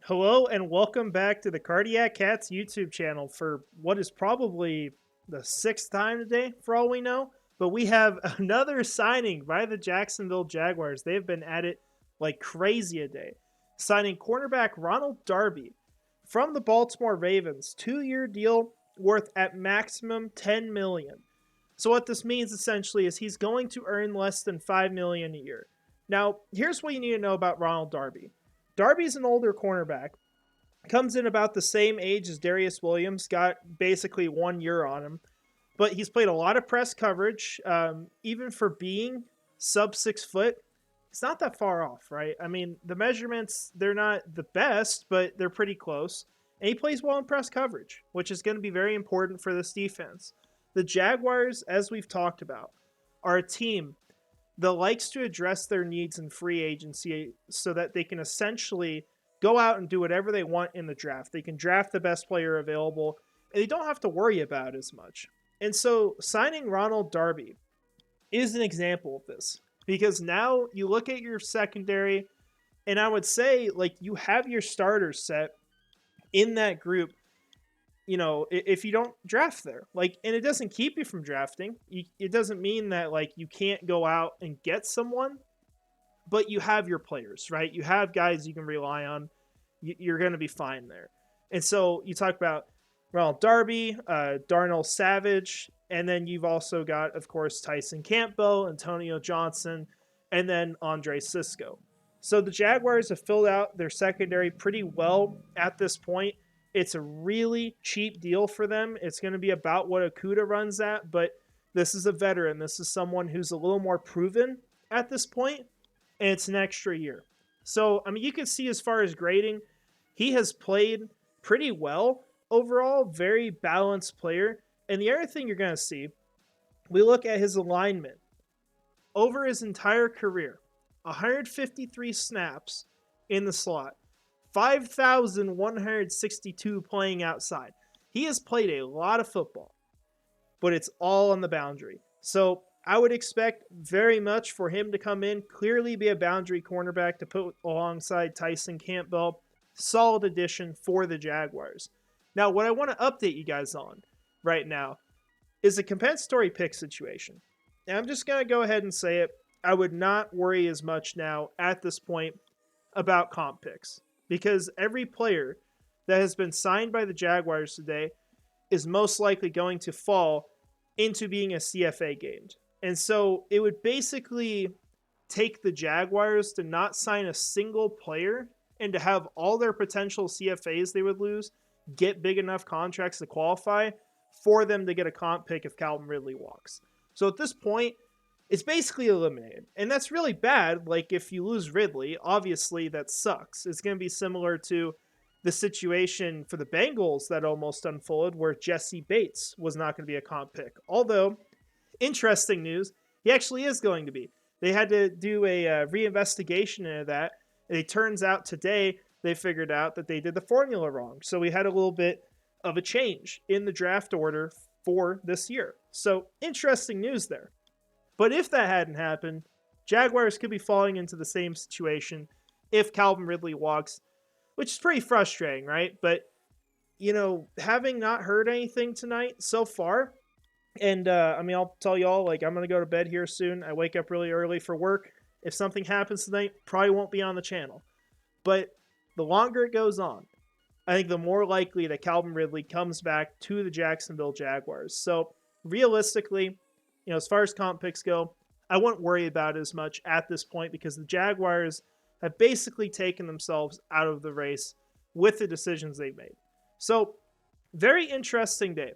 Hello and welcome back to the Cardiac Cats YouTube channel for what is probably the sixth time today, for all we know. But we have another signing by the Jacksonville Jaguars. They've been at it like crazy a day. Signing cornerback Ronald Darby from the Baltimore Ravens, 2-year deal worth at maximum $10 million. So what this means essentially is he's going to earn less than $5 million a year. Now, here's what you need to know about Ronald Darby. Darby's an older cornerback, comes in about the same age as Darius Williams, got basically 1 year on him, but he's played a lot of press coverage. Even for being sub 6 foot, it's not that far off, right? I mean, the measurements, they're not the best, but they're pretty close. And he plays well in press coverage, which is going to be very important for this defense. The Jaguars, as we've talked about, are a team that likes to address their needs in free agency so that they can essentially go out and do whatever they want in the draft. They can draft the best player available, and they don't have to worry about it as much. And so signing Ronald Darby is an example of this, because now you look at your secondary, and I would say, like, you have your starters set in that group. You know, if you don't draft there, like, and it doesn't keep you from drafting. It doesn't mean that, like, you can't go out and get someone, but you have your players, right? You have guys you can rely on. You're going to be fine there. And so you talk about Ronald Darby, Darnell Savage, and then you've also got, of course, Tyson Campbell, Antonio Johnson, and then Andre Cisco. So the Jaguars have filled out their secondary pretty well at this point. It's a really cheap deal for them. It's going to be about what Okuda runs at, but this is a veteran. This is someone who's a little more proven at this point, and it's an extra year. So, I mean, you can see as far as grading, he has played pretty well overall, very balanced player. And the other thing you're going to see, we look at his alignment. Over his entire career, 153 snaps in the slot, 5,162 playing outside. He has played a lot of football, but it's all on the boundary. So I would expect very much for him to come in, clearly be a boundary cornerback to put alongside Tyson Campbell. Solid addition for the Jaguars. Now, what I want to update you guys on right now is a compensatory pick situation. And I'm just going to go ahead and say it. I would not worry as much now at this point about comp picks, because every player that has been signed by the Jaguars today is most likely going to fall into being a CFA gamed. And so it would basically take the Jaguars to not sign a single player and to have all their potential CFAs they would lose get big enough contracts to qualify for them to get a comp pick if Calvin Ridley walks. So at this point, it's basically eliminated. And that's really bad. Like, if you lose Ridley, obviously that sucks. It's going to be similar to the situation for the Bengals that almost unfolded where Jesse Bates was not going to be a comp pick. Although, interesting news, he actually is going to be. They had to do a reinvestigation into that. It turns out today they figured out that they did the formula wrong. So we had a little bit of a change in the draft order for this year. So interesting news there. But if that hadn't happened, Jaguars could be falling into the same situation if Calvin Ridley walks, which is pretty frustrating, right? But, you know, having not heard anything tonight so far, and I mean, I'll tell y'all, like, I'm going to go to bed here soon. I wake up really early for work. If something happens tonight, probably won't be on the channel. But the longer it goes on, I think the more likely that Calvin Ridley comes back to the Jacksonville Jaguars. So realistically, you know, as far as comp picks go, I wouldn't worry about it as much at this point because the Jaguars have basically taken themselves out of the race with the decisions they've made. So, very interesting day.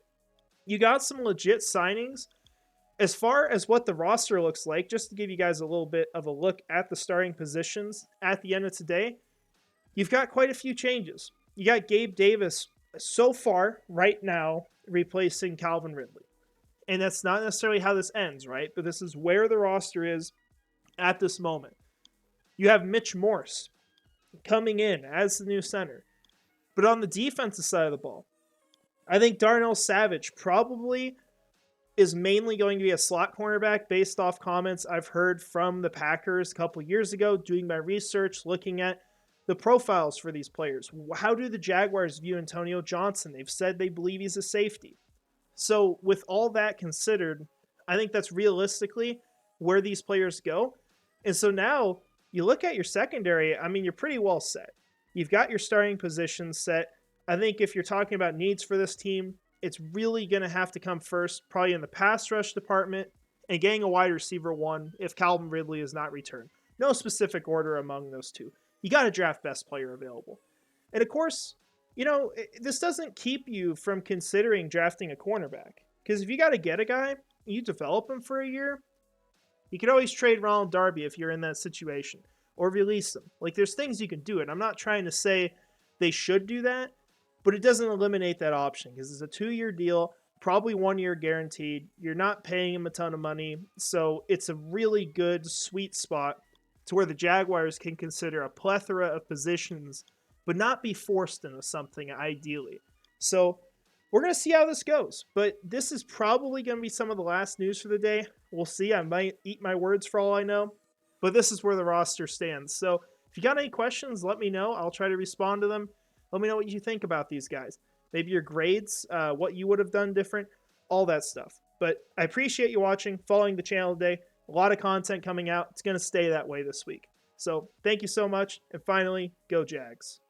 You got some legit signings. As far as what the roster looks like, just to give you guys a little bit of a look at the starting positions at the end of today, you've got quite a few changes. You got Gabe Davis so far, right now, replacing Calvin Ridley. And that's not necessarily how this ends, right? But this is where the roster is at this moment. You have Mitch Morse coming in as the new center. But on the defensive side of the ball, I think Darnell Savage probably is mainly going to be a slot cornerback based off comments I've heard from the Packers a couple years ago, doing my research, looking at The profiles for these players. How do the Jaguars view Antonio Johnson? They've said they believe he's a safety. So, with all that considered, I think that's realistically where these players go. And so now you look at your secondary, I mean, you're pretty well set. You've got your starting position set. I think if you're talking about needs for this team, it's really going to have to come first, probably in the pass rush department and getting a wide receiver one if Calvin Ridley is not returned. No specific order among those two. You got to draft best player available. And of course, this doesn't keep you from considering drafting a cornerback. Because if you got to get a guy, you develop him for a year, you could always trade Ronald Darby if you're in that situation, or release him. Like, there's things you can do. And I'm not trying to say they should do that, but it doesn't eliminate that option because it's a 2-year deal, probably 1 year guaranteed. You're not paying him a ton of money. So it's a really good, sweet spot to where the Jaguars can consider a plethora of positions, but not be forced into something ideally. So we're going to see how this goes. But this is probably going to be some of the last news for the day. We'll see. I might eat my words for all I know. But this is where the roster stands. So if you got any questions, let me know. I'll try to respond to them. Let me know what you think about these guys. Maybe your grades, what you would have done different, all that stuff. But I appreciate you watching, following the channel today. A lot of content coming out. It's going to stay that way this week. So thank you so much. And finally, go Jags.